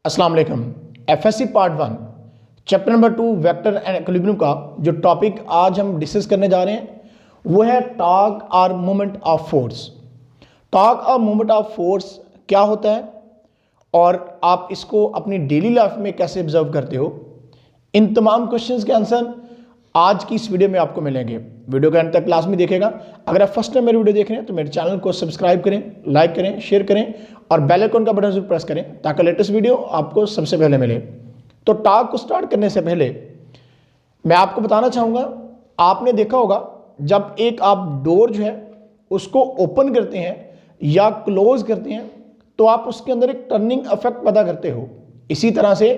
अस्सलाम वालेकुम। FSc part 1 chapter number 2 vector and equilibrium का जो टॉपिक आज हम डिस्कस करने जा रहे हैं वो है टॉर्क और मोमेंट ऑफ फोर्स। टॉर्क और मोमेंट ऑफ फोर्स क्या होता है और आप इसको अपनी डेली लाइफ में कैसे ऑब्जर्व करते हो, इन तमाम क्वेश्चंस के आंसर आज की इस वीडियो में आपको मिलेंगे। वीडियो के अंत तक क्लास में देखेगा। अगर आप फर्स्ट टाइम मेरी वीडियो देख रहे हैं तो मेरे चैनल को सब्सक्राइब करें, लाइक करें, शेयर करें और बेल आइकन का बटन जरूर प्रेस करें ताकि लेटेस्ट वीडियो आपको सबसे पहले मिले। तो टॉर्क को स्टार्ट करने से पहले मैं आपको बताना चाहूँगा, आपने देखा होगा जब एक आप डोर जो है उसको ओपन करते हैं या क्लोज करते हैं तो आप उसके अंदर एक टर्निंग इफेक्ट पैदा करते हो। इसी तरह से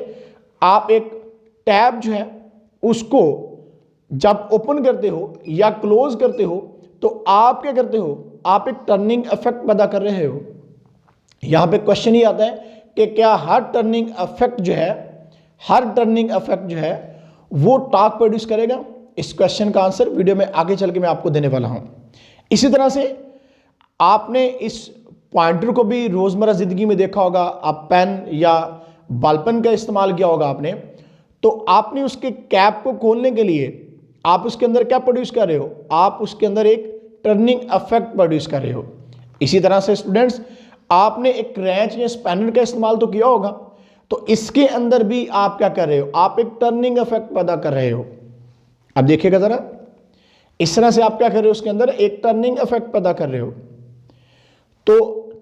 आप एक टैब जो है उसको जब ओपन करते हो या क्लोज करते हो तो आप क्या करते हो, आप एक टर्निंग इफेक्ट पैदा कर रहे हो। यहां पे क्वेश्चन ही आता है कि क्या हर टर्निंग इफेक्ट जो है वो टॉर्क प्रोड्यूस करेगा। इस क्वेश्चन का आंसर वीडियो में आगे चल के मैं आपको देने वाला हूं। इसी तरह से आपने इस पॉइंटर को भी रोजमर्रा जिंदगी में देखा होगा, आप पेन या बॉल पेन का इस्तेमाल किया होगा आपने, तो आपने उसके कैप को खोलने के लिए आप उसके अंदर क्या प्रोड्यूस कर रहे हो, आप उसके अंदर एक टर्निंग इफेक्ट प्रोड्यूस कर रहे हो। इसी तरह से स्टूडेंट्स, आपने एक रेंच या स्पैनर का इस्तेमाल तो किया होगा, तो इसके अंदर भी आप क्या कर रहे हो, आप एक टर्निंग इफेक्ट पैदा कर रहे हो। अब देखिएगा जरा, इस तरह से आप क्या कर रहे हो, उसके अंदर एक टर्निंग इफेक्ट पैदा कर रहे हो। तो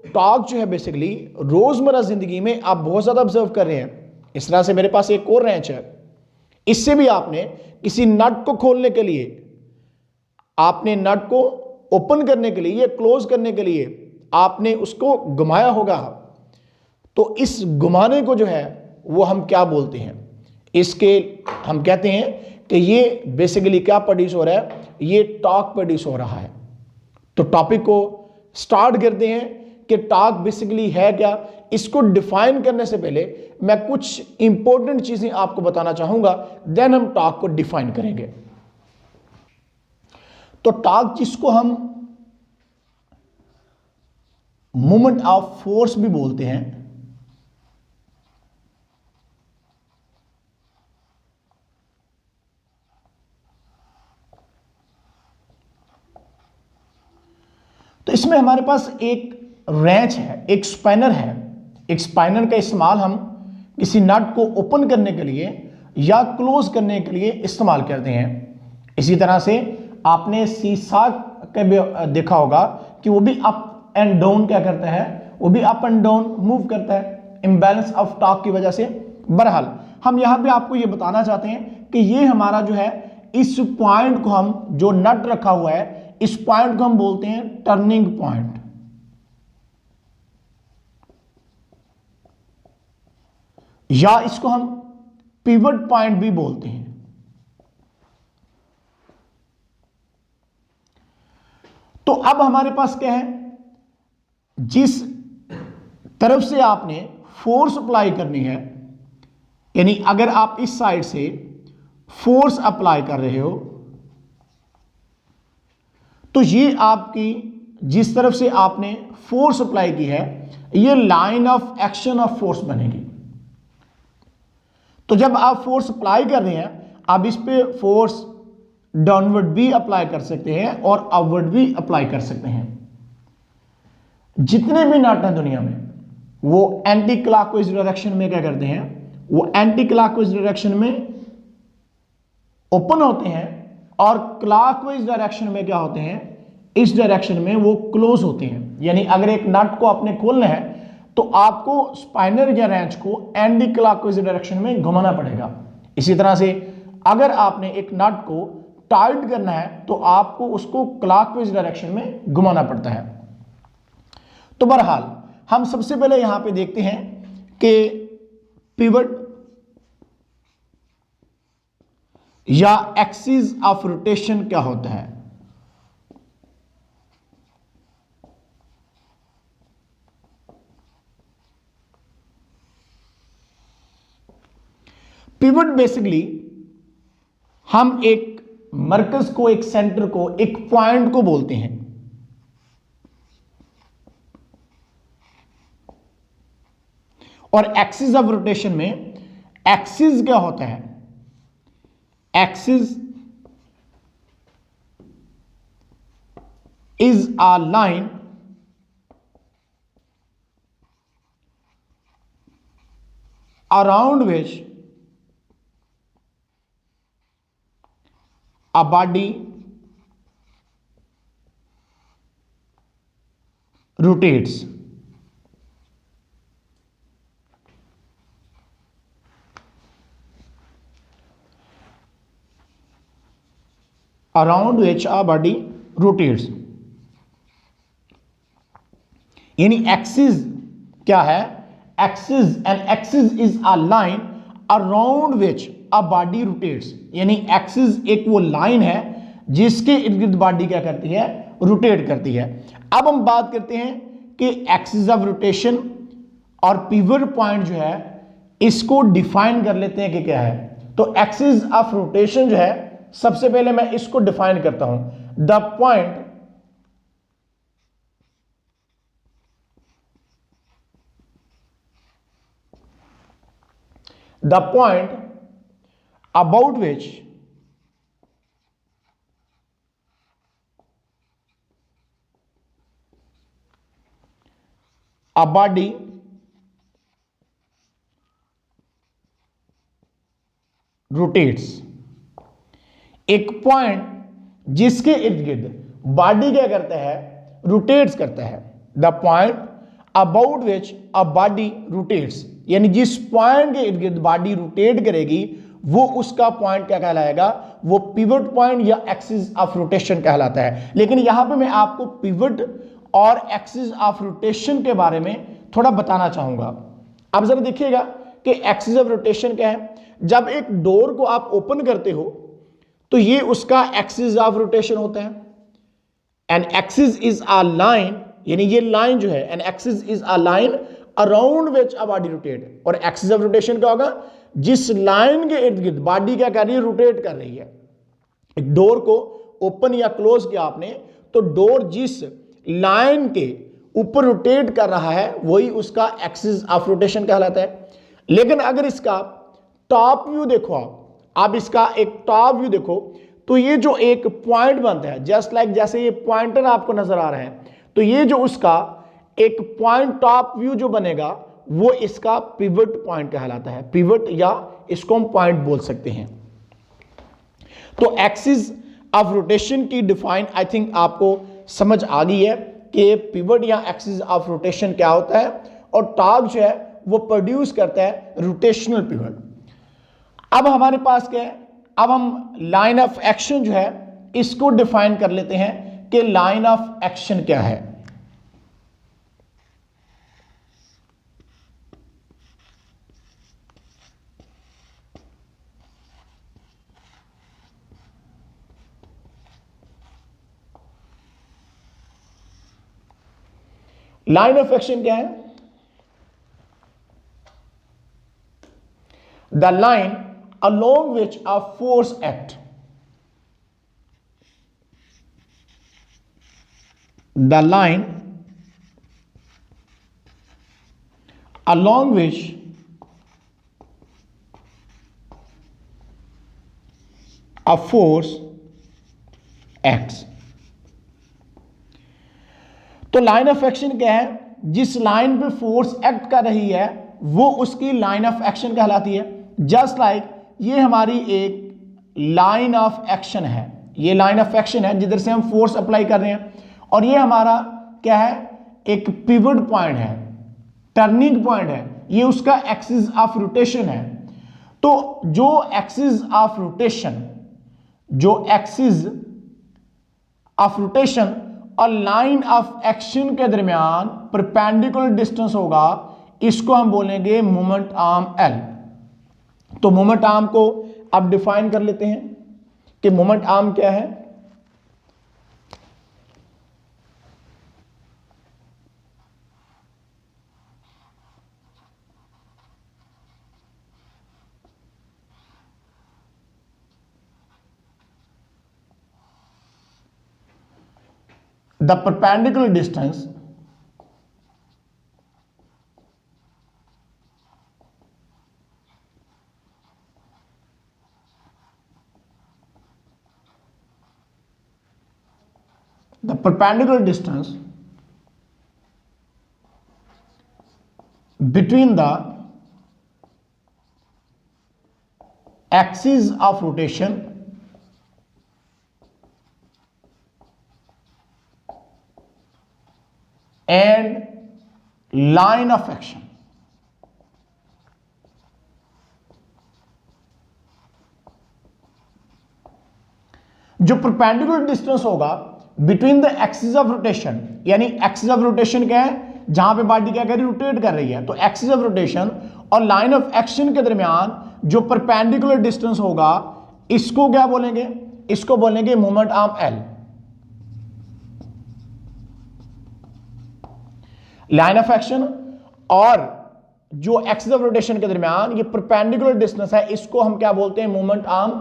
टॉर्क जो है बेसिकली रोजमर्रा जिंदगी में आप बहुत ज्यादा ऑब्जर्व कर रहे हैं। इस तरह से मेरे पास एक और रेंच है, इससे भी आपने किसी नट को खोलने के लिए, आपने नट को ओपन करने के लिए या क्लोज करने के लिए आपने उसको घुमाया होगा। तो इस घुमाने को जो है वो हम क्या बोलते हैं, इसके हम कहते हैं कि ये बेसिकली क्या प्रोड्यूस हो रहा है, ये टॉर्क प्रोड्यूस हो रहा है। तो टॉपिक को स्टार्ट करते हैं कि टॉर्क बेसिकली है क्या। इसको डिफाइन करने से पहले मैं कुछ इंपॉर्टेंट चीजें आपको बताना चाहूंगा, देन हम टॉर्क को डिफाइन करेंगे। तो टॉर्क जिसको हम मोमेंट ऑफ फोर्स भी बोलते हैं, तो इसमें हमारे पास एक रेंच है, एक स्पैनर है। एक स्पैनर का इस्तेमाल हम किसी नट को ओपन करने के लिए या क्लोज करने के लिए इस्तेमाल करते हैं। इसी तरह से आपने सीसा का भी देखा होगा कि वो भी अप एंड डाउन क्या करता है, वो भी अप एंड डाउन मूव करता है इम्बैलेंस ऑफ टॉर्क की वजह से। बहरहाल हम यहां पे आपको ये बताना चाहते हैं कि ये हमारा जो है, इस पॉइंट को हम, जो नट रखा हुआ है, इस पॉइंट को हम बोलते हैं टर्निंग पॉइंट, या इसको हम पिवट पॉइंट भी बोलते हैं। तो अब हमारे पास क्या है, जिस तरफ से आपने फोर्स अप्लाई करनी है, यानी अगर आप इस साइड से फोर्स अप्लाई कर रहे हो तो ये आपकी, जिस तरफ से आपने फोर्स अप्लाई की है, ये line of action of force बनेगी। तो जब आप फोर्स अप्लाई कर रहे हैं, आप इस पे फोर्स डाउनवर्ड भी अप्लाई कर सकते हैं और अपवर्ड भी अप्लाई कर सकते हैं। जितने भी नट हैं दुनिया में, वो एंटी क्लॉकवाइज डायरेक्शन में क्या करते हैं, वो एंटी क्लॉकवाइज डायरेक्शन में ओपन होते हैं और क्लॉकवाइज डायरेक्शन में क्या होते हैं, इस डायरेक्शन में वो क्लोज होते हैं। यानी अगर एक नट को आपने खोलना है तो आपको स्पाइनर या रेंच को एंटी क्लॉकवाइज डायरेक्शन में घुमाना पड़ेगा। इसी तरह से अगर आपने एक नट को टाइट करना है तो आपको उसको क्लॉकवाइज डायरेक्शन में घुमाना पड़ता है। तो बहरहाल हम सबसे पहले यहां पे देखते हैं कि पिवट या एक्सिस ऑफ रोटेशन क्या होता है। पिवट बेसिकली हम एक मरकज को, एक सेंटर को, एक पॉइंट को बोलते हैं। और एक्सिस ऑफ रोटेशन में एक्सिस क्या होता है? Axis is a line around which a body rotates. Around which a body rotates. यानी एक्सिस क्या है? Axis, and axis is a line around which a body rotates. यानी एक्सिस एक वो लाइन है जिसके इर्द गिर्द बॉडी क्या करती है? रोटेट करती है। अब हम बात करते हैं कि एक्सिस ऑफ रोटेशन और पिवट पॉइंट जो है इसको डिफाइन कर लेते हैं कि क्या है। तो एक्सिस ऑफ रोटेशन जो है, सबसे पहले मैं इसको डिफाइन करता हूं। The point about which a body rotates। एक पॉइंट जिसके इर्द गिर्द बॉडी क्या करता है? रोटेट्स करता है। The point about which a body rotates, यानी जिस पॉइंट के इर्द गिर्द बॉडी रोटेट करेगी वो उसका पॉइंट क्या कहलाएगा? वो पिवट पॉइंट या एक्सिस ऑफ रोटेशन कहलाता है। लेकिन यहां पे मैं आपको पिवट और एक्सिस ऑफ रोटेशन के बारे में थोड़ा बताना चाहूंगा। अब जरा देखिएगा कि एक्सिस ऑफ रोटेशन क्या है। जब एक डोर को आप ओपन करते हो तो ये उसका एक्सिस ऑफ रोटेशन होता है। An axis is a line, यानी ये लाइन जो है, an axis is a line around which a body rotate. और एक्सिस ऑफ रोटेशन क्या होगा? जिस लाइन के इर्द गिर्द बॉडी क्या कर रही है? रोटेट कर रही है। एक डोर को ओपन या क्लोज किया आपने, तो डोर जिस लाइन के ऊपर रोटेट कर रहा है वही उसका एक्सिस ऑफ रोटेशन कहलाता है। लेकिन अगर इसका टॉप व्यू देखो, आप इसका एक टॉप व्यू देखो, तो ये जो एक पॉइंट बनता है, जस्ट लाइक जैसे ये पॉइंटर आपको नजर आ रहा है, तो ये जो उसका एक पॉइंट टॉप व्यू जो बनेगा वो इसका पिवट पॉइंट कहलाता है। पिवट या इसको हम पॉइंट बोल सकते हैं। तो एक्सिस ऑफ रोटेशन की डिफाइन आई थिंक आपको समझ आ गई है कि पिवट या एक्सिस ऑफ रोटेशन क्या होता है, और टॉर्क जो है वो प्रोड्यूस करता है रोटेशनल पिवट। अब हमारे पास क्या है? अब हम लाइन ऑफ एक्शन जो है इसको डिफाइन कर लेते हैं कि लाइन ऑफ एक्शन क्या है। लाइन ऑफ एक्शन क्या है? The line along which a force act, the line along which a force acts। तो लाइन ऑफ एक्शन क्या है? जिस लाइन पे फोर्स एक्ट कर रही है वो उसकी लाइन ऑफ एक्शन कहलाती है। जस्ट लाइक ये हमारी एक लाइन ऑफ एक्शन है, ये लाइन ऑफ एक्शन है जिधर से हम फोर्स अप्लाई कर रहे हैं, और ये हमारा क्या है? एक पिवट पॉइंट है, टर्निंग पॉइंट है, ये उसका एक्सिस ऑफ रोटेशन है। तो जो एक्सिस ऑफ रोटेशन, जो एक्सिस ऑफ रोटेशन और लाइन ऑफ एक्शन के दरमियान परपेंडिकुलर डिस्टेंस होगा, इसको हम बोलेंगे मोमेंट आर्म एल। तो मोमेंट आर्म को अब डिफाइन कर लेते हैं कि मोमेंट आर्म क्या है। The perpendicular distance the perpendicular distance between the axis of rotation and line of action. जो परपेंडिकुलर डिस्टेंस होगा between the axis of rotation, यानी एक्सिस ऑफ रोटेशन क्या है, जहां पे बॉडी क्या कर रही है, रोटेट कर रही है, तो एक्सिस ऑफ रोटेशन और लाइन ऑफ एक्शन के दरमियान जो परपेंडिकुलर डिस्टेंस होगा इसको क्या बोलेंगे, इसको बोलेंगे moment arm L. Line of action और जो एक्सिस ऑफ रोटेशन के दरमियान ये परपेंडिकुलर डिस्टेंस है, इसको हम क्या बोलते हैं, मोमेंट आर्म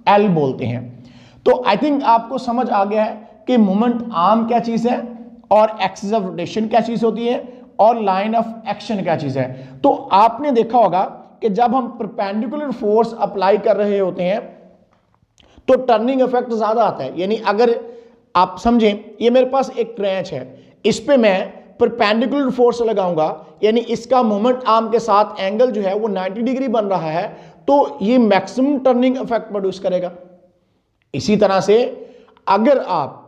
एल बोलते हैं। तो आई थिंक आपको समझ आ गया है कि मोमेंट आर्म क्या चीज है और एक्सिस ऑफ रोटेशन क्या चीज होती है और लाइन ऑफ एक्शन क्या चीज है। तो आपने देखा होगा कि जब हम परपेंडिकुलर फोर्स अप्लाई कर रहे होते हैं तो टर्निंग इफेक्ट ज्यादा आता है। यानी अगर आप समझें, ये मेरे पास एक क्रैंच है, इस पे मैं परपेंडिकुलर फोर्स लगाऊंगा, यानी इसका मोमेंट आर्म के साथ एंगल जो है वो 90 डिग्री बन रहा है, तो ये मैक्सिमम टर्निंग इफेक्ट प्रोड्यूस करेगा। इसी तरह से अगर आप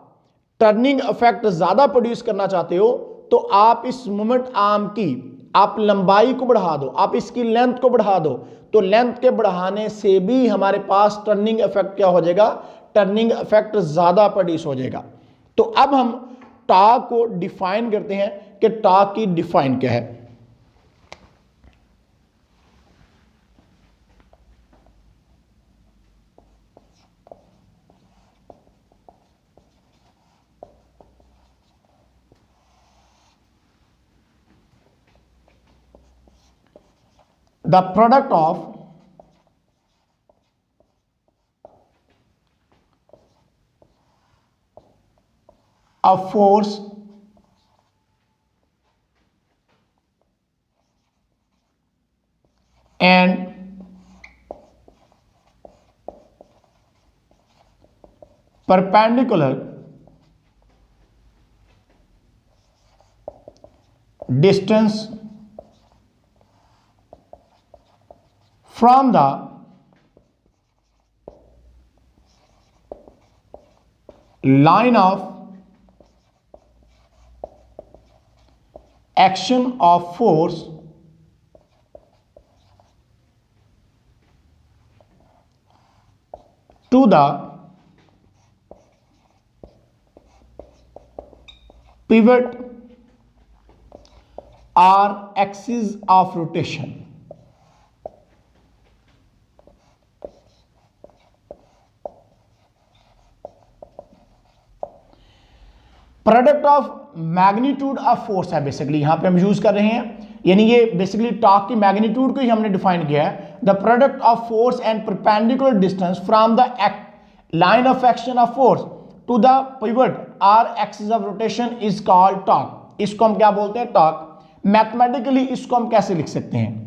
टर्निंग इफेक्ट ज्यादा प्रोड्यूस करना चाहते हो तो आप इस मोमेंट आर्म की आप लंबाई को बढ़ा दो, आप इसकी लेंथ को बढ़ा दो, तो लेंथ के बढ़ाने से भी हमारे पास टर्निंग इफेक्ट क्या हो जाएगा, टर्निंग इफेक्ट ज्यादा प्रोड्यूस हो जाएगा। तो अब हम टॉर्क को डिफाइन करते हैं कि टॉर्क की डिफाइन क्या है। The product of a force and perpendicular distance from the line of action of force to the pivot or axis of rotation। Product of magnitude of force है basically यहां पे हम यूज कर रहे हैं, यानी ये बेसिकली टॉर्क की मैग्नीट्यूड को ही हमने डिफाइन किया है। The product of force and perpendicular distance from the line of action of force to the pivot or axis of rotation is called torque. इसको हम क्या बोलते हैं, टॉर्क। मैथमेटिकली इसको हम कैसे लिख सकते हैं,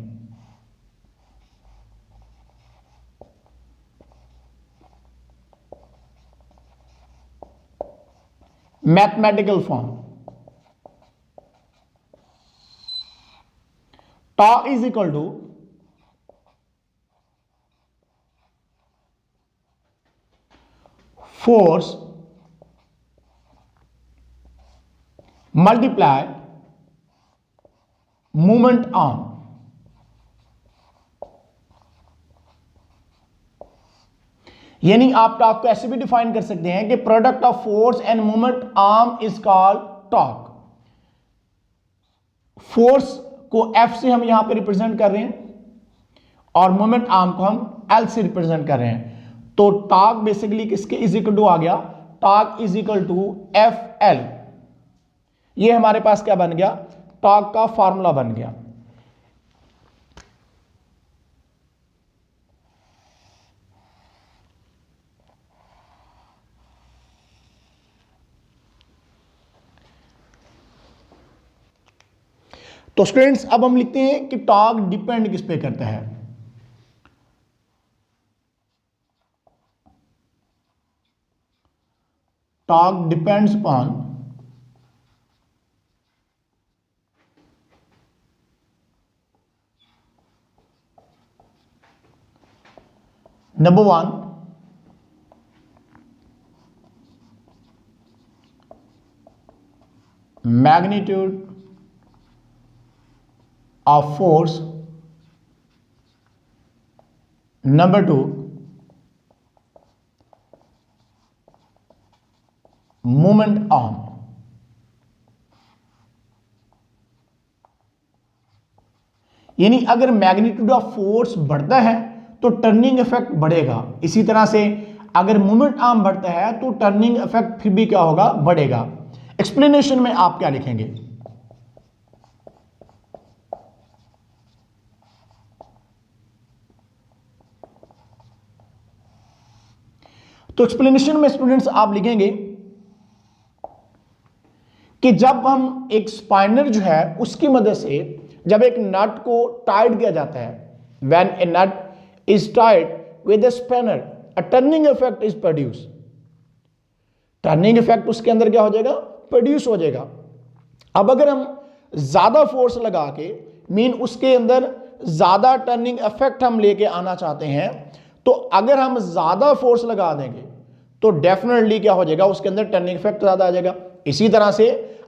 mathematical form, torque is equal to force multiply movement arm. यानी आप टॉर्क को ऐसे भी डिफाइन कर सकते हैं कि product of force and movement arm is called torque. Force को F से हम यहां पे रिप्रेजेंट कर रहे हैं और मूवमेंट आर्म को हम L से रिप्रेजेंट कर रहे हैं। तो टॉर्क बेसिकली किसके इज इक्वल टू आ गया, torque is equal to FL। ये हमारे पास क्या बन गया, टॉर्क का फार्मूला बन गया। तो स्टूडेंट्स अब हम लिखते हैं कि टॉर्क डिपेंड किस पे करता है। Torque depends upon number 1, magnitude of force. Number 2, moment arm. यानी अगर मैग्नीट्यूड ऑफ फोर्स बढ़ता है तो टर्निंग इफेक्ट बढ़ेगा, इसी तरह से अगर मोमेंट आर्म बढ़ता है तो टर्निंग इफेक्ट फिर भी क्या होगा, बढ़ेगा। एक्सप्लेनेशन में आप क्या लिखेंगे? तो एक्सप्लेनेशन में स्टूडेंट्स आप लिखेंगे कि जब हम एक स्पाइनर जो है उसकी मदद से जब एक नट को टाइट किया जाता है, when a nut is tight with a spanner a turning effect is produce. Turning effect उसके अंदर क्या हो जाएगा, प्रोड्यूस हो जाएगा। अब अगर हम ज्यादा फोर्स लगा के मीन उसके अंदर ज्यादा टर्निंग इफेक्ट हम लेके आना चाहते हैं, तो अगर हम ज्यादा फोर्स लगा देंगे तो डेफिनेटली क्या हो जाएगा, उसके अंदर टर्निंग इफेक्ट ज्यादा आ जाएगा। इसी तरह से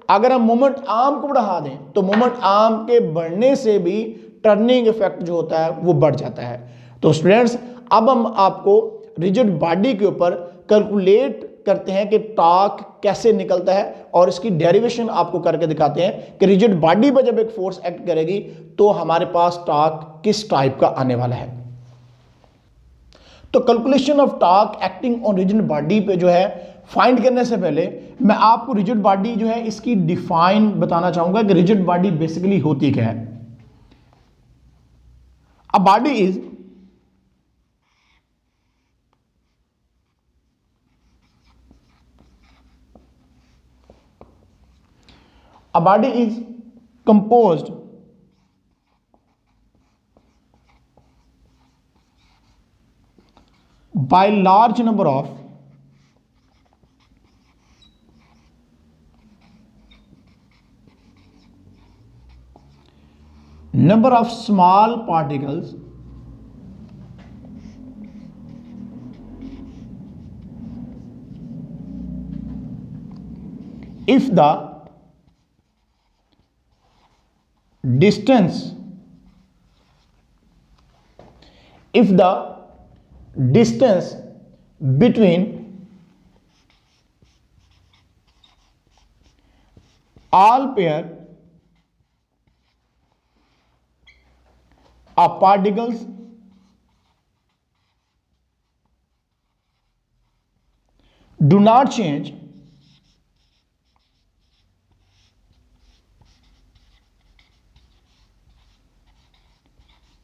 अगर हम मोमेंट आर्म को बढ़ा दें तो मोमेंट आर्म के बढ़ने से भी टर्निंग इफेक्ट जो होता है वो बढ़ जाता है। तो स्टूडेंट्स अब हम आपको रिजिड बॉडी के ऊपर कैलकुलेट करते हैं कि टॉर्क कैसे निकलता है और इसकी डेरिवेशन आपको करके दिखाते हैं कि रिजिड बॉडी पर जब एक फोर्स एक्ट करेगी तो हमारे पास टॉर्क किस टाइप का आने वाला है। तो calculation of torque acting on rigid body पे जो है फाइंड करने से पहले मैं आपको रिजिड बॉडी जो है इसकी डिफाइन बताना चाहूंगा कि रिजिड बॉडी बेसिकली होती क्या है। A body is a body is composed by large number of small particles if the distance between all pair of particles do not change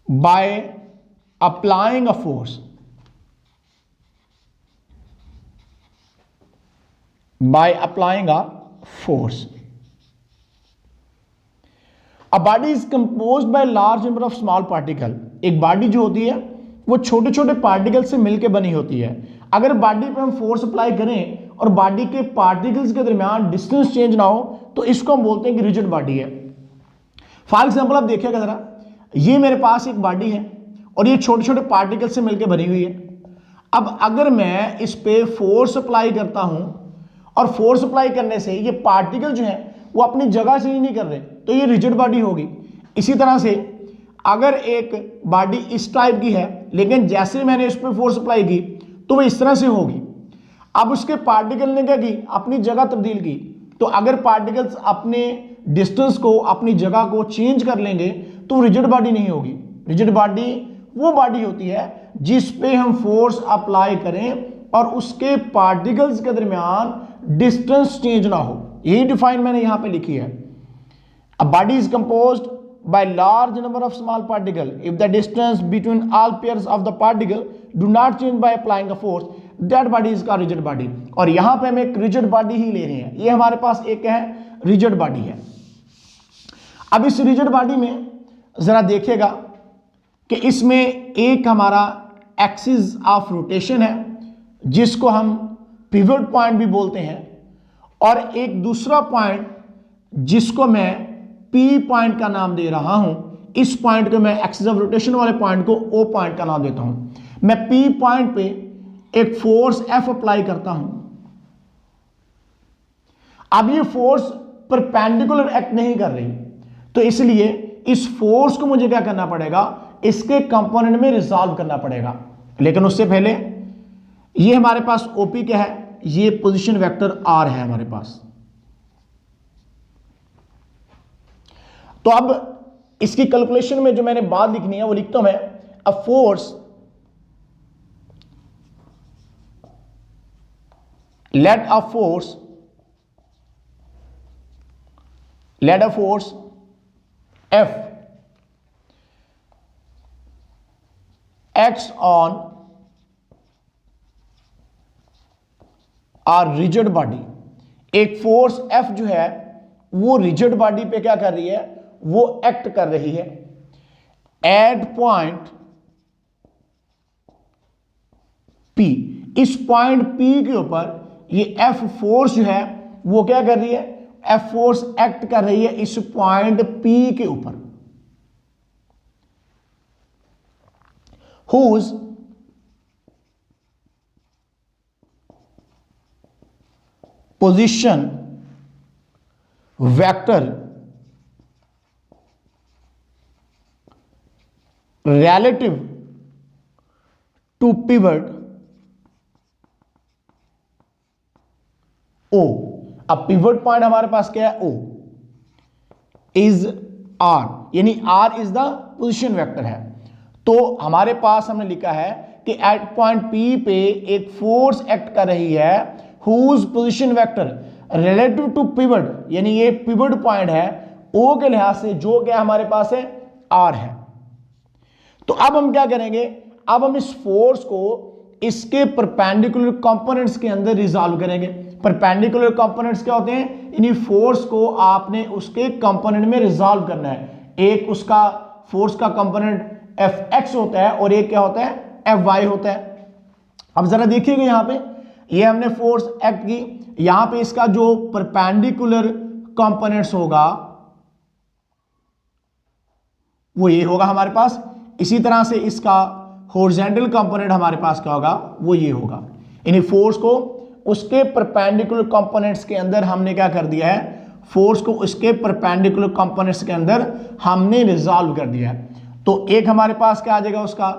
by applying a force. By applying a force. A body is composed by large number of small particle. एक body जो होती है वो छोटे छोटे particle से मिलकर बनी होती है। अगर बॉडी पे हम फोर्स अप्लाई करें और बॉडी के पार्टिकल्स के दरमियान डिस्टेंस चेंज ना हो तो इसको हम बोलते हैं कि रिजिड बॉडी है। फॉर एग्जाम्पल आप देखिएगा जरा, ये मेरे पास एक बॉडी है और ये छोटे छोटे पार्टिकल से मिलकर बनी हुई है। अब अगर मैं इस पे फोर्स अप्लाई करता हूं और फोर्स अप्लाई करने से ये पार्टिकल जो है वो अपनी जगह चेंज नहीं कर रहे तो ये रिजिड बॉडी होगी। इसी तरह से अगर एक बॉडी इस टाइप की है लेकिन जैसे मैंने इस पे फोर्स अप्लाई की तो वो इस तरह से होगी। अब उसके पार्टिकल ने क्या की, अपनी जगह तब्दील की। तो अगर पार्टिकल्स अपने डिस्टेंस को, अपनी जगह को चेंज कर लेंगे तो रिजिड बॉडी नहीं होगी। रिजिड बॉडी वो बॉडी होती है जिस पे हम फोर्स अप्लाई करें और उसके पार्टिकल्स के दरमियान डिस्टेंस चेंज ना हो। यही डिफाइन मैंने यहां पे लिखी है। A body is composed by large number of small particle if the distance between all pairs of the particle do not change by applying a force, that body is called rigid body। और यहां पे हम एक rigid body ही ले रहे हैं। ये हमारे पास एक है रिजिड बॉडी है। अब इस रिजिड बॉडी में जरा देखिएगा कि इसमें एक हमारा एक्सिस ऑफ रोटेशन है जिसको हम पिवट पॉइंट भी बोलते हैं। और एक दूसरा पॉइंट जिसको मैं P पॉइंट का नाम दे रहा हूं, इस पॉइंट को मैं एक्सिस ऑफ रोटेशन वाले पॉइंट को O पॉइंट का नाम देता हूं। मैं P पॉइंट पे एक फोर्स F अप्लाई करता हूं। अब ये फोर्स परपेंडिकुलर एक्ट नहीं कर रही, तो इसलिए इस फोर्स को मुझे क्या करना पड़ेगा, इसके कंपोनेंट में रिजॉल्व करना पड़ेगा। लेकिन उससे पहले ये हमारे पास OP क्या है, ये पोजीशन वेक्टर R है हमारे पास। तो अब इसकी कैलकुलेशन में जो मैंने बात लिखनी है वो लिखता हूं मैं, a force let a force F acts on a rigid body। एक फोर्स F जो है वो रिजिड बॉडी पे क्या कर रही है, वो एक्ट कर रही है एट पॉइंट P। इस पॉइंट P के ऊपर ये F फोर्स जो है वो क्या कर रही है, F फोर्स एक्ट कर रही है इस पॉइंट P के ऊपर। whose position vector relative to pivot O। अब पिवट पॉइंट हमारे पास क्या है, O इज R, यानी R is the position vector है। तो हमारे पास हमने लिखा है कि एट पॉइंट P पे एक फोर्स एक्ट कर रही है whose position vector relative to pivot, यानी ये पिवट पॉइंट है O के लिहाज से, जो क्या हमारे पास है, R है। तो अब हम क्या करेंगे, अब हम इस फोर्स को इसके परपेंडिकुलर कंपोनेंट्स के अंदर रिजॉल्व करेंगे। परपेंडिकुलर कंपोनेंट्स क्या होते हैं, इन्हीं फोर्स को आपने उसके कंपोनेंट में रिजॉल्व करना है। एक उसका फोर्स का कंपोनेंट Fx होता है और एक क्या होता है, Fy होता है। अब जरा देखिएगा यहां पे, ये हमने फोर्स एक्ट की, यहां पे इसका जो परपेंडिकुलर कंपोनेंट्स होगा वो ये होगा हमारे पास। इसी तरह से इसका हॉरिजॉन्टल कंपोनेंट हमारे पास क्या होगा, वो ये होगा। यानी फोर्स को उसके परपेंडिकुलर कंपोनेंट्स के अंदर हमने क्या कर दिया है, फोर्स को उसके परपेंडिकुलर कंपोनेंट्स के अंदर हमने रिजॉल्व कर दिया है। तो एक हमारे पास क्या आ जाएगा, उसका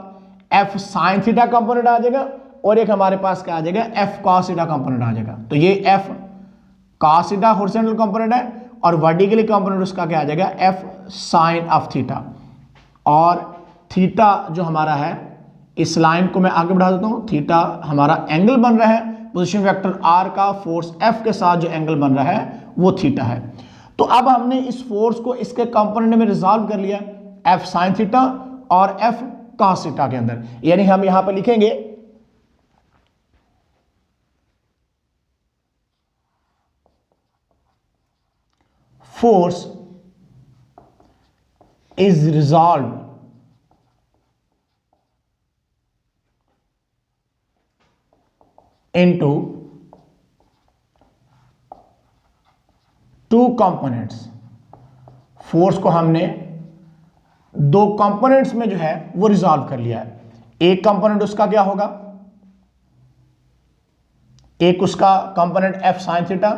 F sin थीटा कंपोनेंट आ जाएगा और एक हमारे पास क्या आ जाएगा, F cos थीटा कंपोनेंट आ जाएगा। तो ये F cos theta horizontal component है और वर्टिकली कंपोनेंट उसका क्या आ जाएगा, F sin ऑफ थीटा। और थीटा जो हमारा है, इस लाइन को मैं आगे बढ़ा देता हूं, थीटा हमारा एंगल बन रहा है पोजीशन वेक्टर R का फोर्स F के साथ जो एंगल बन रहा है वो थीटा है। तो अब हमने इस फोर्स को इसके कंपोनेंट में रिजॉल्व कर लिया, F sin थीटा और F cos थीटा के अंदर। यानी हम यहां पर लिखेंगे force is resolved into two components. Force को हमने दो कंपोनेंट्स में जो है वो रिजॉल्व कर लिया है। एक कंपोनेंट उसका क्या होगा, एक उसका component F sin theta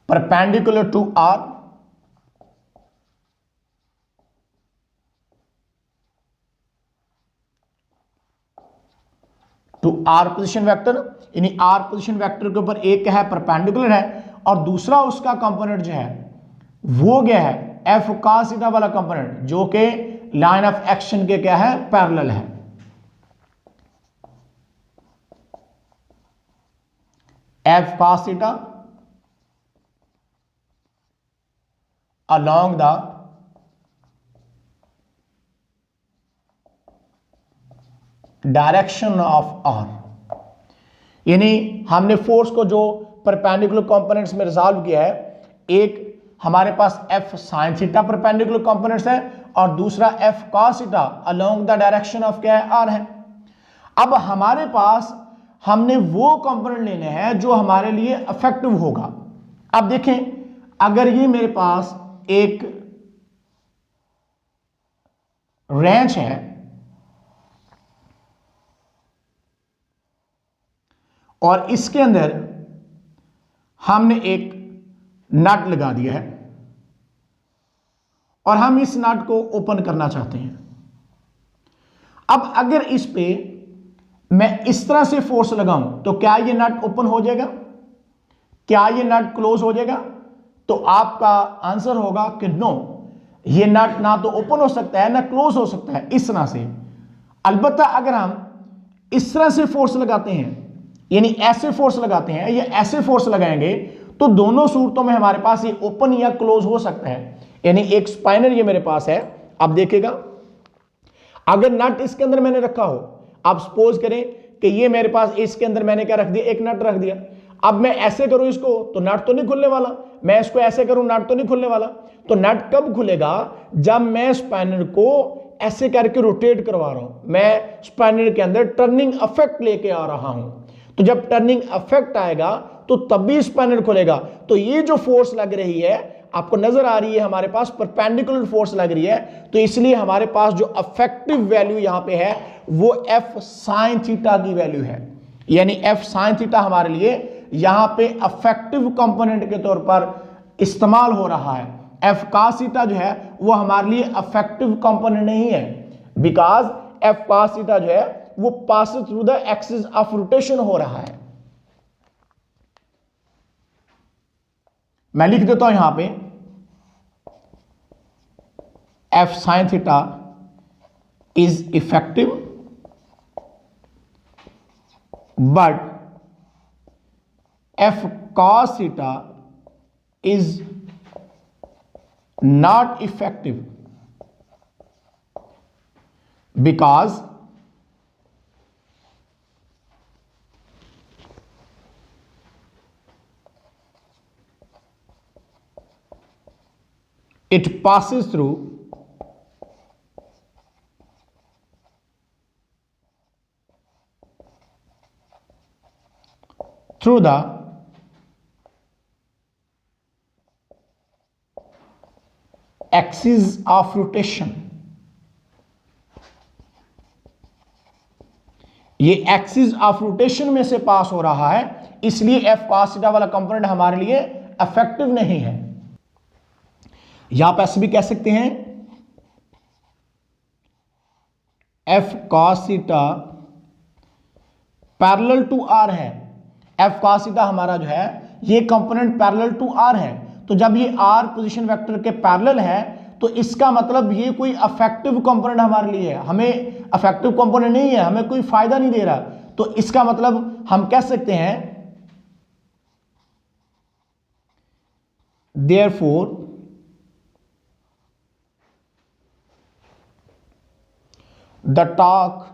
perpendicular to R to R position vector, यानी R पोजीशन वेक्टर के ऊपर एक क्या है, परपेंडिकुलर है, और दूसरा उसका कंपोनेंट जो है वो क्या है, F cos थीटा वाला कंपोनेंट, जो कि लाइन ऑफ एक्शन के क्या है, पैरेलल है। F cos theta along the direction of R। यानी हमने फोर्स को जो परपेंडिकुलर कंपोनेंट्स में रिजॉल्व किया है, एक हमारे पास F sin theta perpendicular components है और दूसरा F cos theta along the direction of क्या है, R है। अब हमारे पास हमने वो कंपोनेंट लेने हैं जो हमारे लिए इफेक्टिव होगा। अब देखें, अगर ये मेरे पास एक रेंच है और इसके अंदर हमने एक नट लगा दिया है और हम इस नट को ओपन करना चाहते हैं। अब अगर इस पे मैं इस तरह से फोर्स लगाऊं तो क्या ये नट ओपन हो जाएगा? क्या ये नट क्लोज हो जाएगा? तो आपका आंसर होगा कि नो, ये नट ना तो ओपन हो सकता है ना क्लोज हो सकता है इस तरह से। अलबत्ता अगर हम इस तरह से फोर्स लगाते हैं, यानी ऐसे फोर्स लगाते हैं या ऐसे फोर्स लगाएंगे, तो दोनों सूरतों में हमारे पास ये ओपन या क्लोज हो सकता है। यानी एक स्पाइनर ये मेरे पास है, आप देखिएगा, अगर नट इसके अंदर मैंने रखा हो, आप सपोज करें कि ये मेरे पास इसके अंदर मैंने क्या रख दिया, एक नट रख दिया। अब मैं ऐसे करूं इसको तो नट तो नहीं खुलने वाला, मैं इसको ऐसे करूं नट तो नहीं खुलने वाला। तो नट कब खुलेगा? जब मैं स्पाइनर को ऐसे करके रोटेट करवा रहा हूं, मैं स्पाइनर के अंदर टर्निंग इफेक्ट लेके आ रहा हूं। तो जब टर्निंग इफेक्ट आएगा तो तभी स्पाइनर खुलेगा। तो ये जो फोर्स लग रही है आपको नजर आ रही है, हमारे पास परपेंडिकुलर फोर्स लग रही है, तो इसलिए हमारे पास जो इफेक्टिव वैल्यू यहां पे है वो एफ साइन थीटा की वैल्यू है। यानी एफ साइन थीटा हमारे लिए यहां पे इफेक्टिव कंपोनेंट के तौर पर इस्तेमाल हो रहा है। एफ कॉस थीटा जो है वो हमारे लिए इफेक्टिव कंपोनेंट नहीं है, बिकॉज एफ कॉस थीटा जो है वो pass through the axis of rotation हो रहा है। मैं लिख देता हूं यहां पे F sine theta is effective but F cos theta is not effective because it passes through the axis of rotation। ये एक्सिस ऑफ रोटेशन में से पास हो रहा है, इसलिए एफ कॉस थीटा वाला कंपोनेंट हमारे लिए इफेक्टिव नहीं है। या आप ऐसे भी कह सकते हैं F cos theta parallel to R है। एफ कॉस थीटा हमारा जो है ये कंपोनेंट पैरेलल टू आर है, तो जब ये आर पोजीशन वेक्टर के पैरेलल है तो इसका मतलब ये कोई अफेक्टिव कंपोनेंट हमारे लिए है। हमें अफेक्टिव कंपोनेंट नहीं है, हमें कोई फायदा नहीं दे रहा, तो इसका मतलब हम कह सकते हैं therefore the torque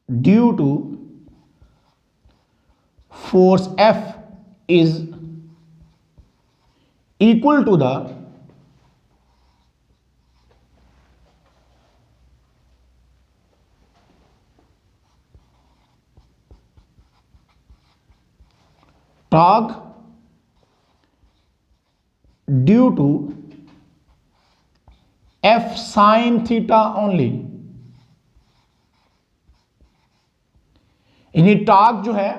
due to force F is equal to the torque due to F sin theta only। यानी टॉर्क जो है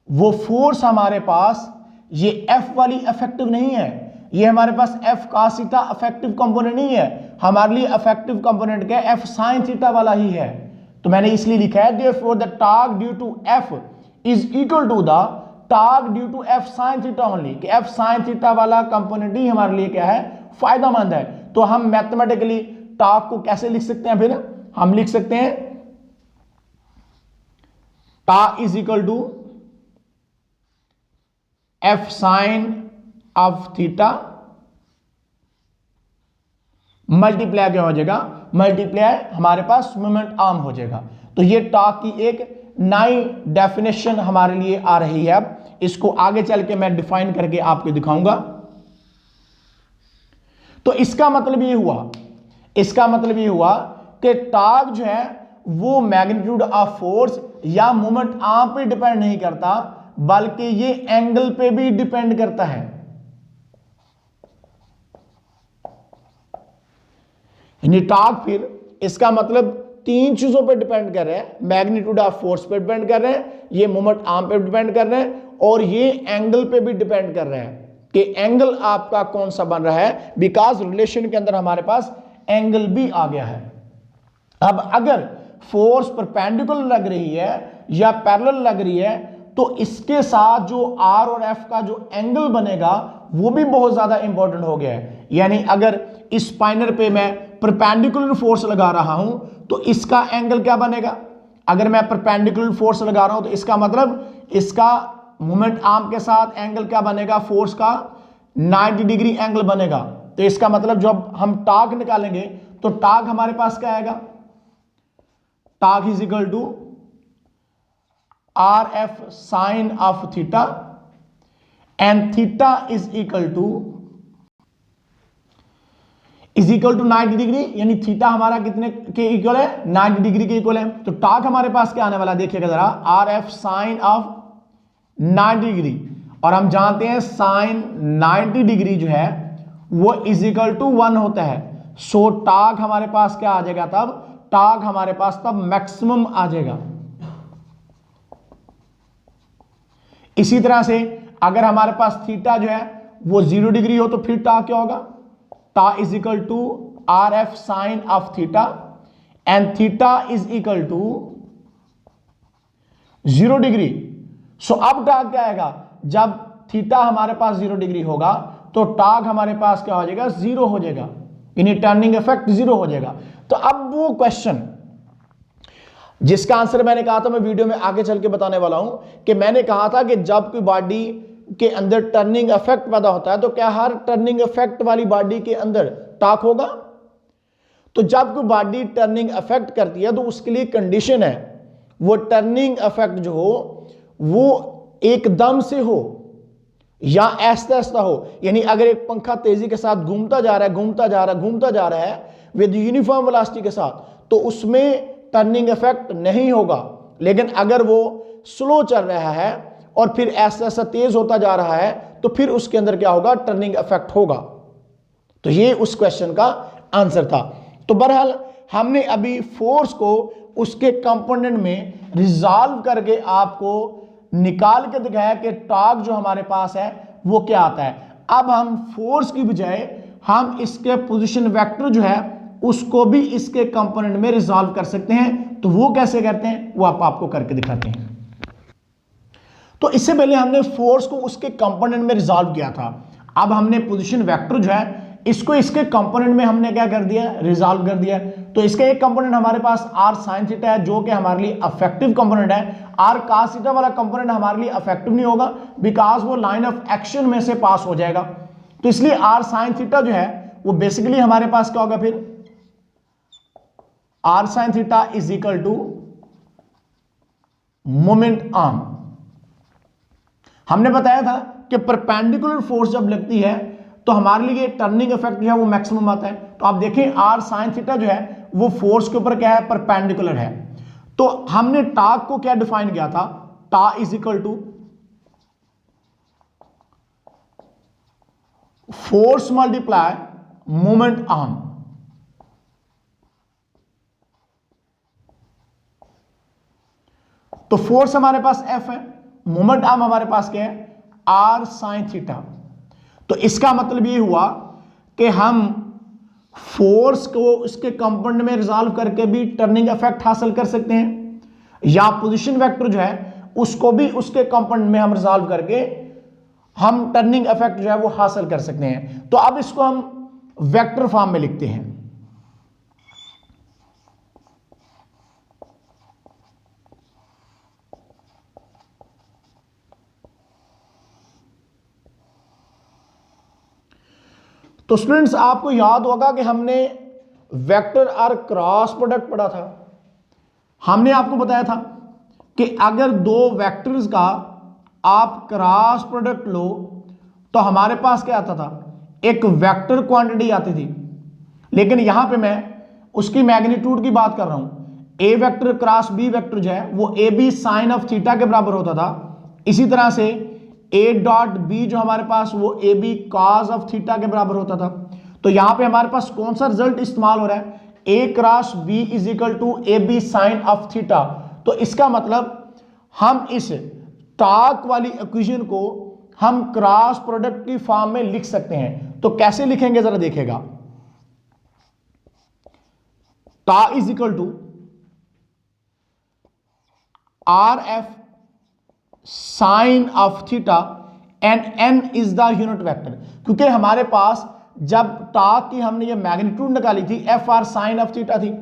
वो फोर्स हमारे पास ये F वाली इफेक्टिव नहीं है, ये हमारे पास F cos theta effective component नहीं है, हमारे लिए इफेक्टिव कंपोनेंट क्या है? F sin थीटा वाला ही है। तो मैंने इसलिए लिखा है therefore the torque due to F is equal to the torque due to F sine theta only, कि एफ साइन थीटा वाला कंपोनेंट ही हमारे लिए क्या है? फायदेमंद है। तो हम मैथमेटिकली टॉर्क को कैसे लिख सकते हैं? फिर हम लिख सकते हैं torque is equal to F sine of theta multiply क्या हो जाएगा? मल्टीप्लाई हमारे पास मोमेंट आर्म हो जाएगा। तो ये टॉर्क की एक नई डेफिनेशन हमारे लिए आ रही है। अब इसको आगे चल के मैं डिफाइन करके आपको दिखाऊंगा। तो इसका मतलब ये हुआ कि टॉर्क जो है वो मैग्नीट्यूड ऑफ फोर्स या मोमेंट आर्म पे डिपेंड नहीं करता, बल्कि ये एंगल पे भी डिपेंड करता है। यानी टॉर्क फिर इसका मतलब 3 चीजों पे डिपेंड कर रहे हैं, मैग्नीट्यूड ऑफ फोर्स पे डिपेंड कर रहे हैं, ये मोमेंट आर्म पे डिपेंड कर रहे हैं, और ये एंगल पे भी डिपेंड कर रहे हैं कि एंगल आपका कौन सा बन रहा है, बिकॉज रिलेशन के अंदर हमारे पास एंगल भी आ गया है। अब अगर फोर्स परपेंडिकुलर लग रही है या पैरेलल लग रही है, तो इसके साथ जो आर और एफ का जो एंगल बनेगा वो भी बहुत ज्यादा इंपॉर्टेंट हो गया है। यानी अगर इस स्पाइनर पे मैं परपेंडिकुलर फोर्स लगा रहा हूं तो इसका एंगल क्या बनेगा, अगर मैं परपेंडिकुलर फोर्स लगा रहा हूं तो इसका मतलब इसका मोमेंट आर्म के साथ एंगल क्या बनेगा, फोर्स का 90 डिग्री एंगल बनेगा। तो इसका मतलब जब हम टॉर्क निकालेंगे तो टॉर्क हमारे पास क्या आएगा, torque is equal to R F sine of theta and theta is equal to 90 degree, यानी थीटा हमारा कितने के इक्वल है, 90 डिग्री के इक्वल है। तो टॉर्क हमारे पास क्या आने वाला देखिएगा जरा, are F sine of 90 degree, और हम जानते हैं साइन 90 डिग्री जो है वो इज इक्वल टू 1 होता है। सो टॉर्क हमारे पास क्या आ जाएगा, तब टॉर्क हमारे पास तब मैक्सिमम आ जाएगा। इसी तरह से अगर हमारे पास थीटा जो है वो 0 डिग्री हो तो फिर टॉर्क क्या होगा, tau is equal to R F sine of theta and theta is equal to 0 degree. So अब टॉर्क क्या आएगा, जब थीटा हमारे पास 0 डिग्री होगा तो टॉर्क हमारे पास क्या हो जाएगा, 0 हो जाएगा, यानी टर्निंग इफेक्ट 0 हो जाएगा। तो अब वो क्वेश्चन जिसका आंसर मैंने कहा था मैं वीडियो में आगे चल के बताने वाला हूं, कि मैंने कहा था कि जब कोई बॉडी के अंदर टर्निंग इफेक्ट पैदा होता है तो क्या हर टर्निंग इफेक्ट वाली बॉडी के अंदर टॉर्क होगा। तो जब कोई बॉडी टर्निंग इफेक्ट करती है तो उसके लिए कंडीशन है वो टर्निंग इफेक्ट जो हो वो एकदम से हो या ऐसा ऐसा हो। यानी अगर एक पंखा तेजी के साथ घूमता जा रहा है विद यूनिफॉर्म वेलोसिटी के साथ, तो उसमें टर्निंग इफेक्ट नहीं होगा। लेकिन अगर वो स्लो चल रहा है और फिर ऐसा ऐसा तेज होता जा रहा है तो फिर उसके अंदर क्या होगा, टर्निंग इफेक्ट होगा। तो ये उस क्वेश्चन का आंसर था। तो बहरहाल हमने अभी फोर्स को उसके कंपोनेंट में रिजॉल्व करके आपको निकाल के दिखाया कि टॉर्क जो हमारे पास है वो क्या आता है। अब हम फोर्स की बजाय हम इसके पोजीशन वेक्टर जो है उसको भी इसके कंपोनेंट में रिजॉल्व कर सकते हैं। तो वो कैसे करते हैं वो आपको करके दिखाते हैं। तो इससे पहले हमने फोर्स को उसके कंपोनेंट में रिजॉल्व किया था। अब हमने पोजीशन वेक्टर जो है इसको इसके कंपोनेंट में हमने क्या कर दिया, रिजॉल्व कर दिया। तो इसका एक कंपोनेंट हमारे पास आर साइन थीटा है जो कि हमारे लिए अफेक्टिव कंपोनेंट है। आर कॉस थीटा वाला कंपोनेंट हमारे लिए अफेक्टिव नहीं होगा बिकॉज वो लाइन ऑफ एक्शन में से पास हो जाएगा। तो इसलिए आर साइन थीटा जो है वो बेसिकली हमारे पास क्या होगा, फिर R sine theta is equal to moment arm. हमने बताया था कि परपेंडिकुलर फोर्स जब लगती है तो हमारे लिए टर्निंग इफेक्ट जो है वो मैक्सिमम आता है। तो आप देखें आर साइन थीटा जो है वो फोर्स के ऊपर क्या है, परपेंडिकुलर है। तो हमने टॉर्क को क्या डिफाइन किया था, tau is equal to force multiply moment arm. तो फोर्स हमारे पास एफ है, मोमेंट आर्म हमारे पास क्या है, आर साइन थीटा। तो इसका मतलब ये हुआ कि हम फोर्स को इसके कंपोनेंट में रिजॉल्व करके भी टर्निंग इफेक्ट हासिल कर सकते हैं, या पोजीशन वेक्टर जो है उसको भी उसके कंपोनेंट में हम रिजॉल्व करके हम टर्निंग इफेक्ट जो है वो हासिल कर सकते हैं। तो अब इसको हम वेक्टर फॉर्म में लिखते हैं। तो स्टूडेंट्स आपको याद होगा कि हमने वेक्टर और क्रॉस प्रोडक्ट पढ़ा था। हमने आपको बताया था कि अगर दो वेक्टर्स का आप क्रॉस प्रोडक्ट लो तो हमारे पास क्या आता था, एक वेक्टर क्वांटिटी आती थी, लेकिन यहां पे मैं उसकी मैग्नीट्यूड की बात कर रहा हूं। A vector cross B vector जो है वो A B sine of theta के बराबर होता था। इसी तरह से ए डॉट बी जो हमारे पास वो A B cos of theta के बराबर होता था। तो यहां पे हमारे पास कौन सा रिजल्ट इस्तेमाल हो रहा है, A cross B is equal to A B sine of theta. तो इसका मतलब हम इस टॉर्क वाली इक्वेशन को हम क्रॉस प्रोडक्ट की फॉर्म में लिख सकते हैं। तो कैसे लिखेंगे जरा देखिएगा। Torque is equal to R F sine of theta and N is the unit vector. क्योंकि हमारे पास जब टॉर्क की हमने ये मैग्नीट्यूड निकाली थी F R sine of theta थी,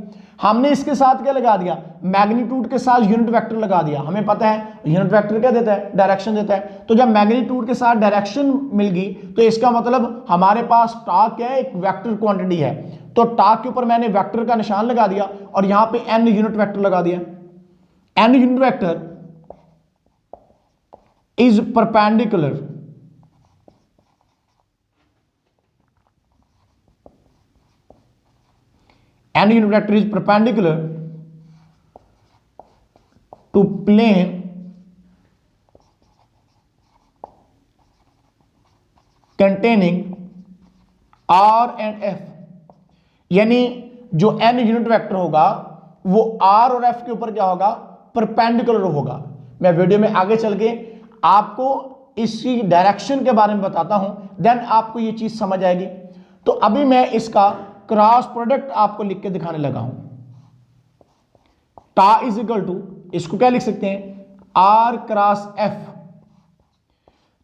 हमने इसके साथ क्या लगा दिया, मैग्नीट्यूड के साथ यूनिट वेक्टर लगा दिया। हमें पता है यूनिट वेक्टर क्या देता है, डायरेक्शन देता है। तो जब मैग्नीट्यूड के साथ डायरेक्शन मिल गई तो इसका मतलब हमारे पास टॉर्क क्या है, एक वेक्टर क्वांटिटी है। तो टॉर्क के ऊपर मैंने वेक्टर का निशान लगा दिया और यहां पे एन यूनिट वेक्टर लगा दिया। N unit vector is perpendicular n unit vector is perpendicular to plane containing r and f। यानी जो n यूनिट वेक्टर होगा वो r और f के ऊपर क्या होगा, परपेंडिकुलर होगा। मैं वीडियो में आगे चल के आपको इसकी डायरेक्शन के बारे में बताता हूं, देन आपको ये चीज समझ आएगी। तो अभी मैं इसका क्रॉस प्रोडक्ट आपको लिख के दिखाने लगा हूं। टा इज इक्वल टू, इसको क्या लिख सकते हैं, आर क्रॉस एफ।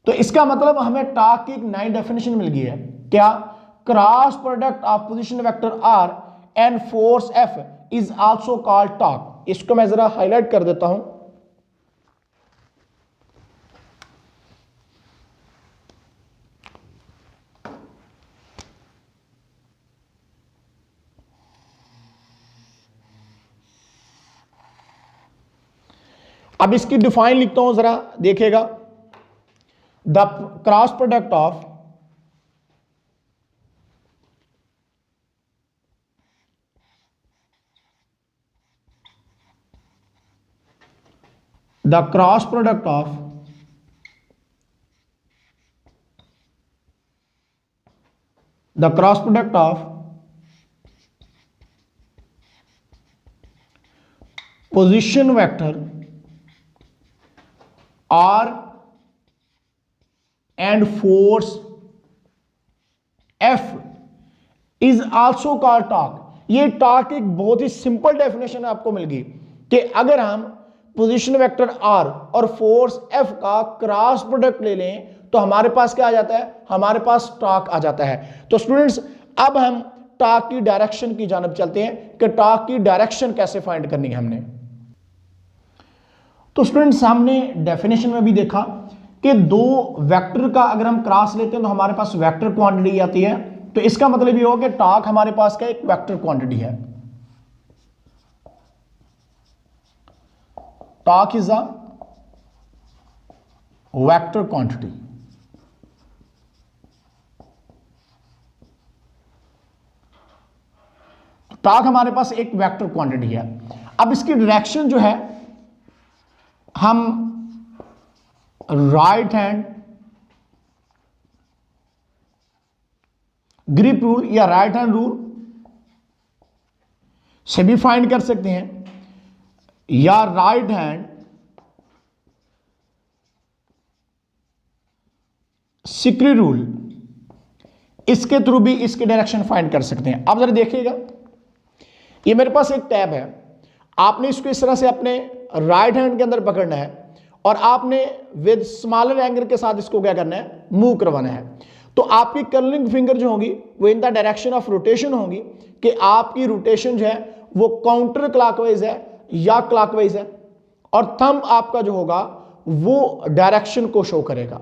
तो इसका मतलब हमें टा की एक नई डेफिनेशन मिल गई है, क्या, cross product of position vector R and force F is also called torque. इसको मैं जरा हाईलाइट कर देता हूं। अब इसकी डिफाइन लिखता हूं, जरा देखिएगा। The cross product of the cross product of position vector r and force f is also called torque। ये टॉर्क एक बहुत ही सिंपल डेफिनेशन आपको मिल गई कि अगर हम पोजीशन वेक्टर r और फोर्स f का क्रॉस प्रोडक्ट ले लें तो हमारे पास क्या आ जाता है, हमारे पास टॉर्क आ जाता है। तो स्टूडेंट्स अब हम टॉर्क की डायरेक्शन की जानब चलते हैं कि टॉर्क की डायरेक्शन कैसे फाइंड करनी है हमने। तो स्टूडेंट्स हमने डेफिनेशन में भी देखा कि दो वेक्टर का अगर हम क्रॉस लेते हैं तो हमारे पास वेक्टर क्वांटिटी आती है। तो इसका मतलब ये हो कि टॉर्क हमारे पास का एक वेक्टर क्वांटिटी है। Torque is a vector quantity. Torque हमारे पास एक वेक्टर क्वांटिटी है। अब इसकी डायरेक्शन जो है, हम राइट हैंड ग्रिप रूल या राइट हैंड रूल से भी फाइंड कर सकते हैं, या राइट हैंड सिक्री रूल, इसके थ्रू भी इसकी डायरेक्शन फाइंड कर सकते हैं। अब जरा देखिएगा, ये मेरे पास एक टैब है, आपने इसको इस तरह से अपने राइट हैंड के अंदर पकड़ना है और आपने विद स्मॉलर एंगल के साथ इसको क्या करना है, मूव करवाना है। तो आपकी कर्लिंग फिंगर जो होगी वो in the direction of rotation होगी कि आपकी रोटेशन जो है वो काउंटर क्लॉकवाइज है या क्लॉकवाइज है, और थंब आपका जो होगा वो डायरेक्शन को शो करेगा।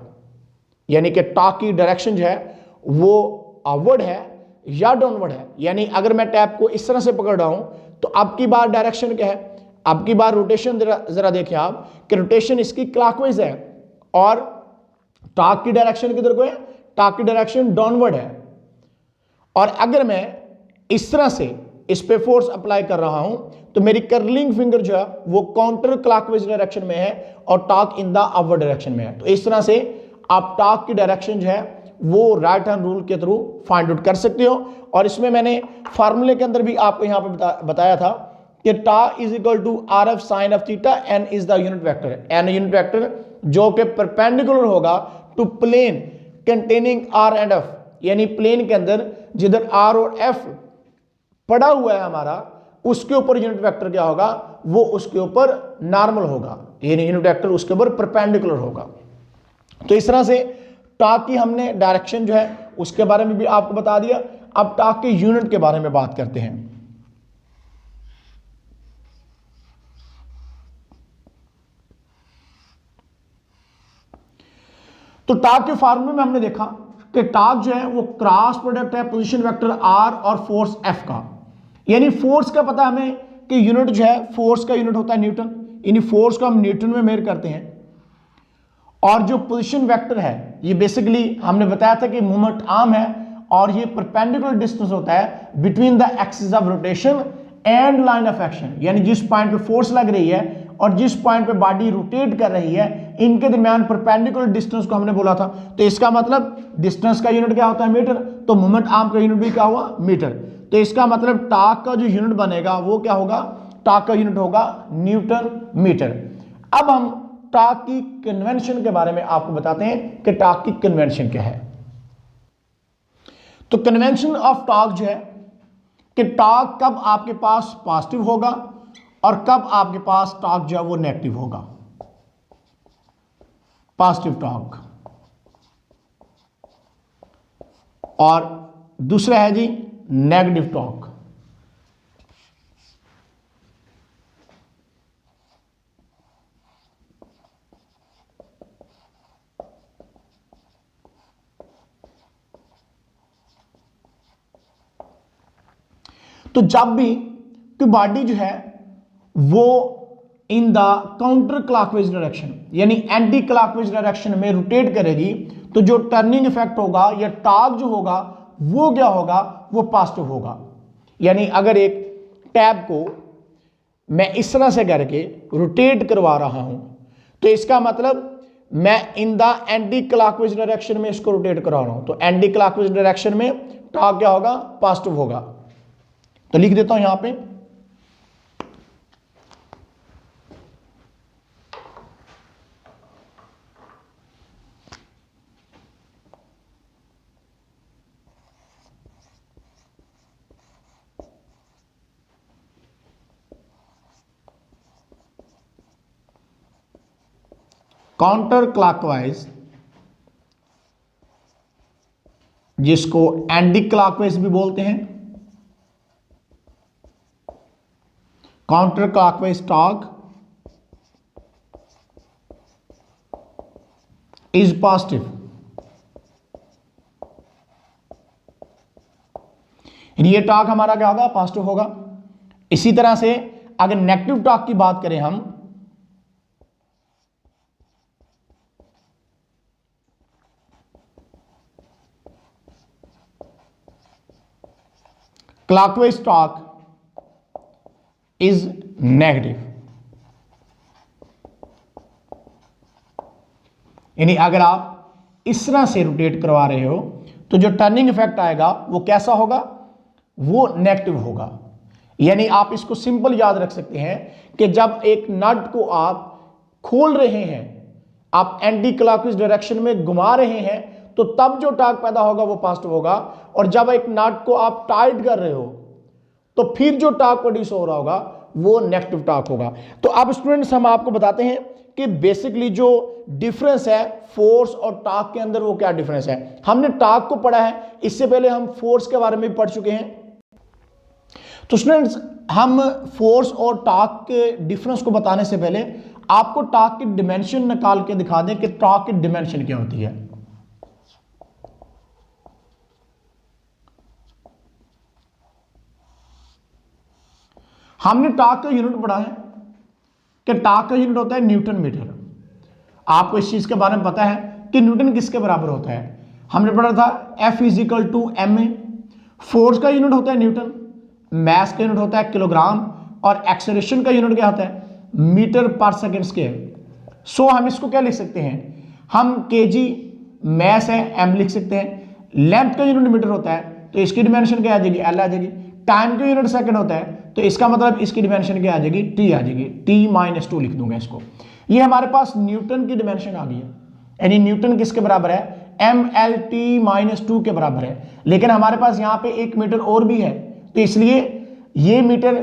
यानी कि टॉर्क की डायरेक्शन जो है वो अपवर्ड है या डाउनवर्ड है। यानी अगर मैं टैप को इस तरह से पकड़ रहा हूं तो अब की बार डायरेक्शन क्या है, अब की बार रोटेशन जरा देखें आप कि रोटेशन इसकी क्लॉकवाइज है और टॉर्क की डायरेक्शन किधर को है, टॉर्क की डायरेक्शन डाउनवर्ड है। और अगर मैं इस तरह से इस पे फोर्स अप्लाई कर रहा हूं तो मेरी कर्लिंग फिंगर जो है वो काउंटर क्लॉकवाइज डायरेक्शन में है और torque in the upward direction में है। तो इस तरह से आप टॉर्क की डायरेक्शन जो है वो राइट हैंड रूल के थ्रू फाइंड आउट कर सकते हो। और इसमें मैंने फार्मूले के अंदर भी आपको यहां पे बताया था कि torque is equal to R F sine of theta, N is the unit vector, N unit vector जो कि परपेंडिकुलर होगा to plane containing R and F, यानी प्लेन के अंदर जिधर आर और एफ पड़ा हुआ है हमारा उसके ऊपर यूनिट वेक्टर क्या होगा, वो उसके ऊपर नॉर्मल होगा, यानी यूनिट वेक्टर उसके ऊपर परपेंडिकुलर होगा। तो इस तरह से टॉर्क की हमने डायरेक्शन जो है उसके बारे में भी आपको बता दिया। अब टॉर्क के यूनिट के बारे में बात करते हैं। तो टॉर्क के फार्मूले में हमने देखा कि टॉर्क जो है वो क्रॉस प्रोडक्ट है पोजीशन वेक्टर आर और फोर्स एफ का, यानी फोर्स का पता हमें कि यूनिट जो है फोर्स का यूनिट होता है न्यूटन, यानी फोर्स को हम न्यूटन में मेजर करते हैं। और जो पोजीशन वेक्टर है ये बेसिकली हमने बताया था कि मोमेंट आर्म है और ये परपेंडिकुलर डिस्टेंस होता है between the axis of rotation and line of action, यानी जिस पॉइंट पे फोर्स लग रही है और जिस पॉइंट पे बॉडी रोटेट कर रही है इनके दरमियान परपेंडिकुलर डिस्टेंस को हमने बोला था। तो इसका मतलब डिस्टेंस का यूनिट क्या होता है, मीटर, तो मोमेंट आर्म का यूनिट भी क्या हुआ, मीटर। तो इसका मतलब टॉर्क का जो यूनिट बनेगा वो क्या होगा, टॉर्क का यूनिट होगा न्यूटन मीटर। अब हम टॉर्क की कन्वेंशन के बारे में आपको बताते हैं कि टॉर्क की कन्वेंशन क्या है। तो कन्वेंशन ऑफ टॉर्क जो है कि टॉर्क कब आपके पास पॉजिटिव होगा और कब आपके पास टॉर्क जो है वो नेगेटिव होगा। पॉजिटिव टॉर्क और दूसरा है जी नेगेटिव टॉर्क। तो जब भी कोई बॉडी जो है वो in the counter clockwise direction यानी एंटी क्लॉकवाइज डायरेक्शन में रोटेट करेगी तो जो टर्निंग इफेक्ट होगा या टॉर्क जो होगा वो क्या होगा, वो पॉजिटिव होगा। यानी अगर एक टैब को मैं इस तरह से करके रोटेट करवा रहा हूं तो इसका मतलब मैं in the anti clockwise direction में इसको रोटेट करा रहा हूं, तो एंटी क्लॉकवाइज डायरेक्शन में टॉर्क क्या होगा, पॉजिटिव होगा। तो लिख देता हूं यहां पे काउंटर क्लॉकवाइज, जिसको एंटी क्लॉकवाइज भी बोलते हैं, counter clockwise torque is positive. ये टॉर्क हमारा क्या होगा, पॉजिटिव होगा। इसी तरह से अगर नेगेटिव टॉर्क की बात करें हम, क्लॉकवाइज टॉर्क इज नेगेटिव। यानी अगर आप इस तरह से रोटेट करवा रहे हो तो जो टर्निंग इफेक्ट आएगा वो कैसा होगा, वो नेगेटिव होगा। यानी आप इसको सिंपल याद रख सकते हैं कि जब एक नट को आप खोल रहे हैं, आप एंटी क्लॉकवाइज डायरेक्शन में घुमा रहे हैं, तो तब जो टॉर्क पैदा होगा वो पॉजिटिव होगा। और जब एक नट को आप टाइट कर रहे हो तो फिर जो टॉर्क प्रोड्यूस हो रहा होगा वो नेगेटिव टॉर्क होगा। तो अब स्टूडेंट्स हम आपको बताते हैं कि बेसिकली जो डिफरेंस है फोर्स और टॉर्क के अंदर वो क्या डिफरेंस है। हमने टॉर्क को पढ़ा है, इससे पहले हम फोर्स के बारे में भी पढ़ चुके हैं। तो स्टूडेंट्स हम फोर्स और टॉर्क के डिफरेंस को बताने से पहले आपको टॉर्क की डिमेंशन निकाल के दिखा दें कि टॉर्क की डिमेंशन क्या होती है। हमने टॉर्क का यूनिट पढ़ा है कि टॉर्क का यूनिट होता है न्यूटन मीटर। आपको इस चीज के बारे में पता है कि न्यूटन किसके बराबर होता है। हमने पढ़ा था F = ma फोर्स का यूनिट होता है न्यूटन, मास का यूनिट होता है किलोग्राम, और एक्सेलरेशन का यूनिट क्या होता है? मीटर पर सेकंड स्क्वायर। सो हम इसको क्या लिख सकते हैं? हम केजी, मास है एम लिख सकते हैं, लेंथ का यूनिट मीटर होता है तो इसकी डिमेंशन क्या आ जाएगी? एल आ जाएगी। टाइम का यूनिट सेकंड होता है तो इसका मतलब इसकी डिमेंशन क्या आ जाएगी? टी आ जाएगी। T-2 लिख दूंगा इसको। ये हमारे पास न्यूटन की डिमेंशन आ गई है, यानी न्यूटन किसके बराबर है? ML-T-2 के बराबर है। लेकिन हमारे पास यहाँ पे एक मीटर और भी है, तो इसलिए ये मीटर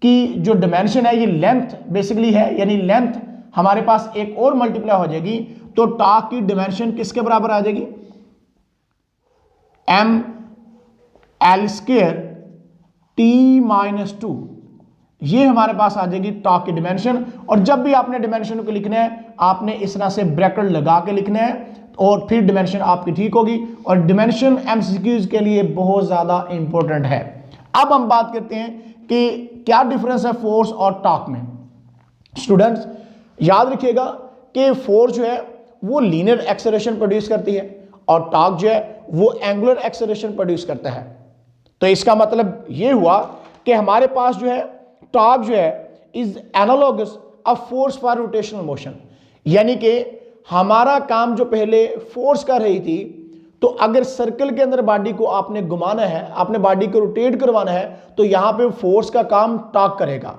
की जो डिमेंशन है ये लेंथ बेसिकली है, यानी लेंथ हमारे पास एक और मल्टीप्लाई हो जाएगी, तो टॉर्क की डिमेंशन किसके बराबर आ जाएगी? ML² T-2, ये हमारे पास आ जाएगी टॉर्क की डिमेंशन। और जब भी आपने डिमेंशन को लिखना है आपने इस तरह से ब्रैकेट लगा के लिखना है और फिर डिमेंशन आपकी ठीक होगी। और डिमेंशन एमसीक्यूज के लिए बहुत ज्यादा इंपॉर्टेंट है। अब हम बात करते हैं कि क्या डिफरेंस है फोर्स और टॉर्क में। स्टूडेंट्स याद रखिएगा कि फोर्स जो है वो लीनियर एक्सेलरेशन प्रोड्यूस करती है और टॉर्क जो है वो एंगुलर एक्सेलरेशन प्रोड्यूस करता है। तो इसका मतलब ये हुआ कि हमारे पास जो है टॉर्क जो है is analogous a force for rotational motion, यानी कि हमारा काम जो पहले फोर्स कर रही थी, तो अगर सर्कल के अंदर बॉडी को आपने घुमाना है, आपने बॉडी को रोटेट करवाना है, तो यहां पे फोर्स का काम टॉर्क करेगा।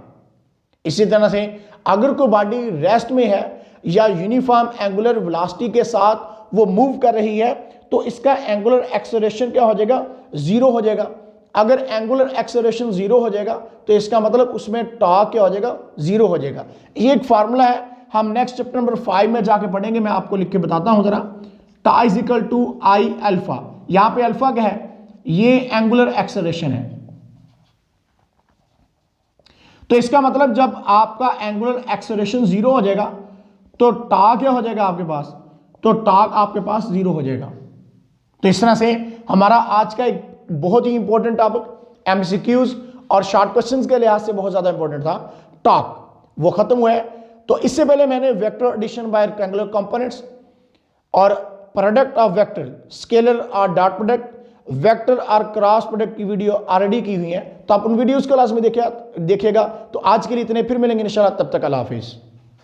इसी तरह से अगर कोई बॉडी रेस्ट में है या यूनिफॉर्म एंगुलर वेलोसिटी के साथ वो मूव कर रही है, तो इसका एंगुलर एक्सेलरेशन क्या हो जाएगा? जीरो हो जाएगा। अगर एंगुलर एक्सेलरेशन जीरो हो जाएगा तो इसका मतलब उसमें टॉर्क क्या हो जाएगा? जीरो हो जाएगा। ये एक फार्मूला है, हम नेक्स्ट चैप्टर नंबर 5 में जाके पढ़ेंगे। मैं आपको लिख के बताता हूं जरा। Tau is equal to I alpha, यहां पे अल्फा क्या है? ये एंगुलर एक्सेलरेशन है। तो इसका मतलब जब आपका एंगुलर एक्सेलरेशन जीरो हो जाएगा तो टॉर्क क्या हो जाएगा आपके पास? तो टॉर्क आपके पास जीरो हो जाएगा। तो इस तरह से हमारा आज का एक बहुत ही इंपॉर्टेंट टॉपिक एमसीक्यूज और शॉर्ट क्वेश्चंस के लिहाज से बहुत ज्यादा इंपॉर्टेंट था टॉर्क, वो खत्म हुआ है। तो इससे पहले मैंने vector addition by rectangular components और प्रोडक्ट ऑफ वेक्टर, स्केलर और डॉट प्रोडक्ट, वेक्टर और क्रॉस प्रोडक्ट की वीडियो ऑलरेडी की हुई है, तो आप उन वीडियोस को क्लास में देखिएगा। तो आज के लिए इतने, फिर मिलेंगे इंशाल्लाह, तब तक अल्लाह हाफिज।